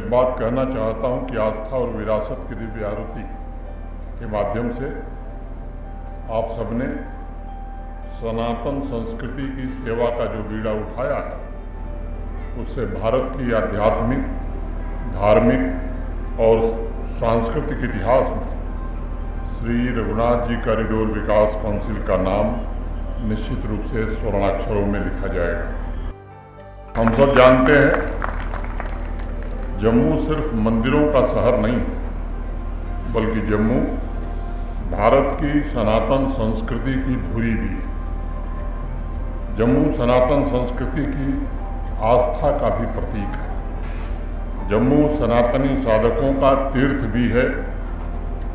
एक बात कहना चाहता हूं कि आस्था और विरासत की दिव्य आरती के माध्यम से आप सबने सनातन संस्कृति की सेवा का जो बीड़ा उठाया है, उससे भारत की आध्यात्मिक, धार्मिक और सांस्कृतिक इतिहास में श्री रघुनाथ जी कॉरिडोर विकास काउंसिल का नाम निश्चित रूप से स्वर्णाक्षरों में लिखा जाएगा। हम सब जानते हैं, जम्मू सिर्फ मंदिरों का शहर नहीं, बल्कि जम्मू भारत की सनातन संस्कृति की धुरी भी है। जम्मू सनातन संस्कृति की आस्था का भी प्रतीक है। जम्मू सनातनी साधकों का तीर्थ भी है।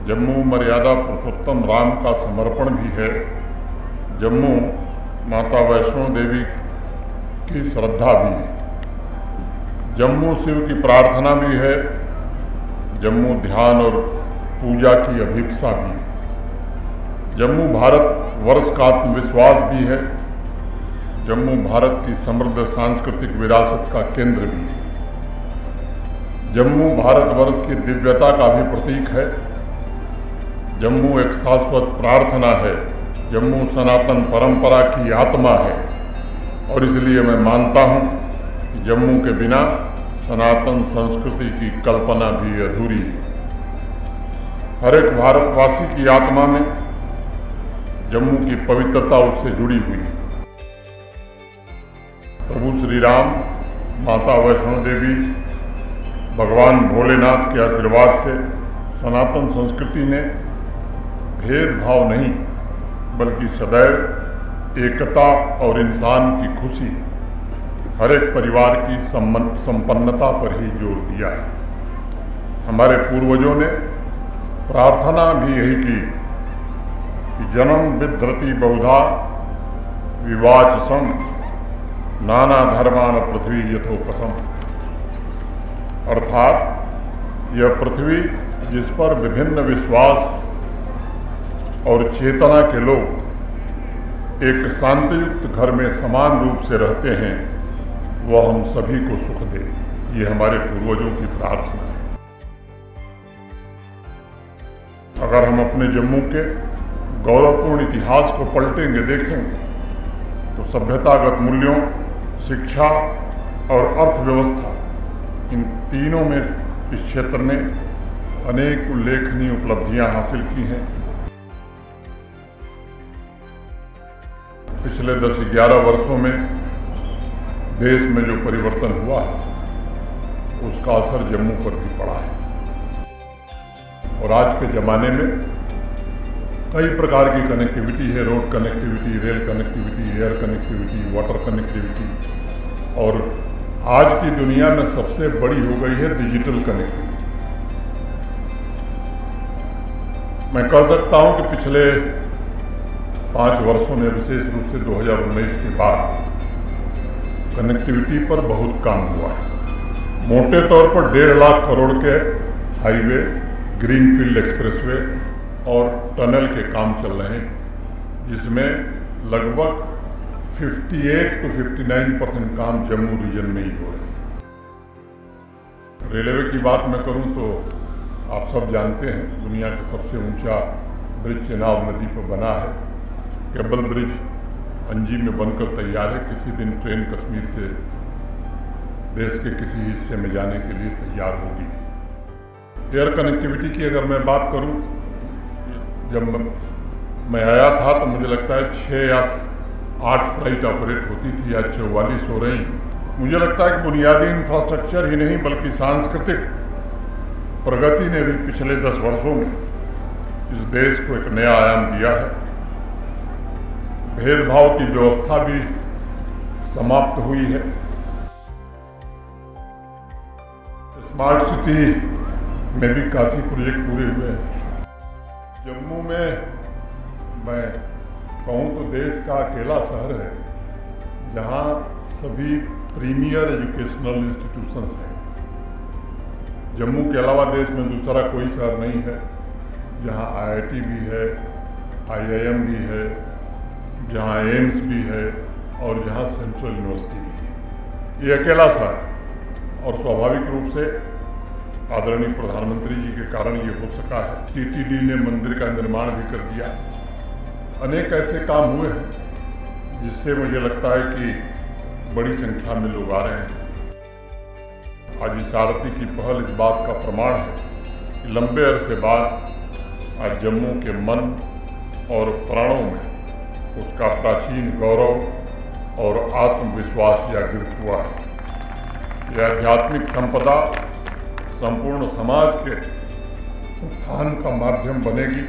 जम्मू मर्यादा पुरुषोत्तम राम का समर्पण भी है। जम्मू माता वैष्णो देवी की श्रद्धा भी है। जम्मू शिव की प्रार्थना भी है। जम्मू ध्यान और पूजा की अभिप्सा भी है। जम्मू भारत वर्ष का आत्मविश्वास भी है। जम्मू भारत की समृद्ध सांस्कृतिक विरासत का केंद्र भी है। जम्मू भारतवर्ष की दिव्यता का भी प्रतीक है। जम्मू एक शाश्वत प्रार्थना है। जम्मू सनातन परंपरा की आत्मा है और इसलिए मैं मानता हूँ कि जम्मू के बिना सनातन संस्कृति की कल्पना भी अधूरी है। हर एक भारतवासी की आत्मा में जम्मू की पवित्रता उससे जुड़ी हुई है। प्रभु श्री राम, माता वैष्णो देवी, भगवान भोलेनाथ के आशीर्वाद से सनातन संस्कृति ने भेदभाव नहीं, बल्कि सदैव एकता और इंसान की खुशी, हर एक परिवार की संपन्नता पर ही जोर दिया है। हमारे पूर्वजों ने प्रार्थना भी यही की कि जन्म विधृति बहुधा विवाचसम नाना धर्मान पृथ्वी यथोपसम, अर्थात यह पृथ्वी जिस पर विभिन्न विश्वास और चेतना के लोग एक शांतियुक्त घर में समान रूप से रहते हैं, वह हम सभी को सुख दे। ये हमारे पूर्वजों की प्रार्थना है। अगर हम अपने जम्मू के गौरवपूर्ण इतिहास को पलटेंगे, देखेंगे, तो सभ्यतागत मूल्यों, शिक्षा और अर्थव्यवस्था, इन तीनों में इस क्षेत्र ने अनेक उल्लेखनीय उपलब्धियां हासिल की हैं। पिछले 10-11 वर्षों में देश में जो परिवर्तन हुआ है, उसका असर जम्मू पर भी पड़ा है। और आज के ज़माने में कई प्रकार की कनेक्टिविटी है। Road connectivity, rail connectivity, air connectivity, water connectivity, और आज की दुनिया में सबसे बड़ी हो गई है डिजिटल कनेक्टिविटी। मैं कह सकता हूं कि पिछले 5 वर्षों ने, विशेष रूप से 2019 के बाद, कनेक्टिविटी पर बहुत काम हुआ है। मोटे तौर पर 1.5 लाख करोड़ के हाईवे, ग्रीनफील्ड एक्सप्रेसवे और टनल के काम चल रहे हैं, जिसमें लगभग 58 to 59% काम जम्मू रीजन में ही हो रहे हैं। रेलवे की बात मैं करूं तो आप सब जानते हैं, दुनिया का सबसे ऊंचा ब्रिज चेनाब नदी पर बना है। केबल ब्रिज अंजी में बनकर तैयार है। किसी दिन ट्रेन कश्मीर से देश के किसी हिस्से में जाने के लिए तैयार होगी। एयर कनेक्टिविटी की अगर मैं बात करूं, जब मैं आया था तो मुझे लगता है 6 या 8 फ्लाइट ऑपरेट होती थी, आज 44 हो रही हैं। मुझे लगता है कि बुनियादी इंफ्रास्ट्रक्चर ही नहीं, बल्कि सांस्कृतिक प्रगति ने भी पिछले 10 वर्षों में इस देश को एक नया आयाम दिया है। भेदभाव की व्यवस्था भी समाप्त हुई है। स्मार्ट सिटी में भी काफ़ी प्रोजेक्ट पूरे हुए हैं। जम्मू में मैं कहूँ तो देश का अकेला शहर है जहाँ सभी प्रीमियर एजुकेशनल इंस्टीट्यूशंस हैं। जम्मू के अलावा देश में दूसरा कोई शहर नहीं है जहाँ IIT भी है, IIM भी है, जहाँ एम्स भी है और जहाँ सेंट्रल यूनिवर्सिटी भी है। ये अकेला शहर, और स्वाभाविक रूप से आदरणीय प्रधानमंत्री जी के कारण ये हो सका है। टीटीडी ने मंदिर का निर्माण भी कर दिया। अनेक ऐसे काम हुए हैं जिससे मुझे लगता है कि बड़ी संख्या में लोग आ रहे हैं। आज इस आरती की पहल इस बात का प्रमाण है कि लंबे अरसे बाद आज जम्मू के मन और प्राणों में उसका प्राचीन गौरव और आत्मविश्वास जागृत हुआ है। यह आध्यात्मिक संपदा संपूर्ण समाज के उत्थान का माध्यम बनेगी,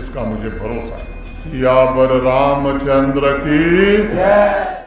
इसका मुझे भरोसा है। सियावर रामचंद्र की जय।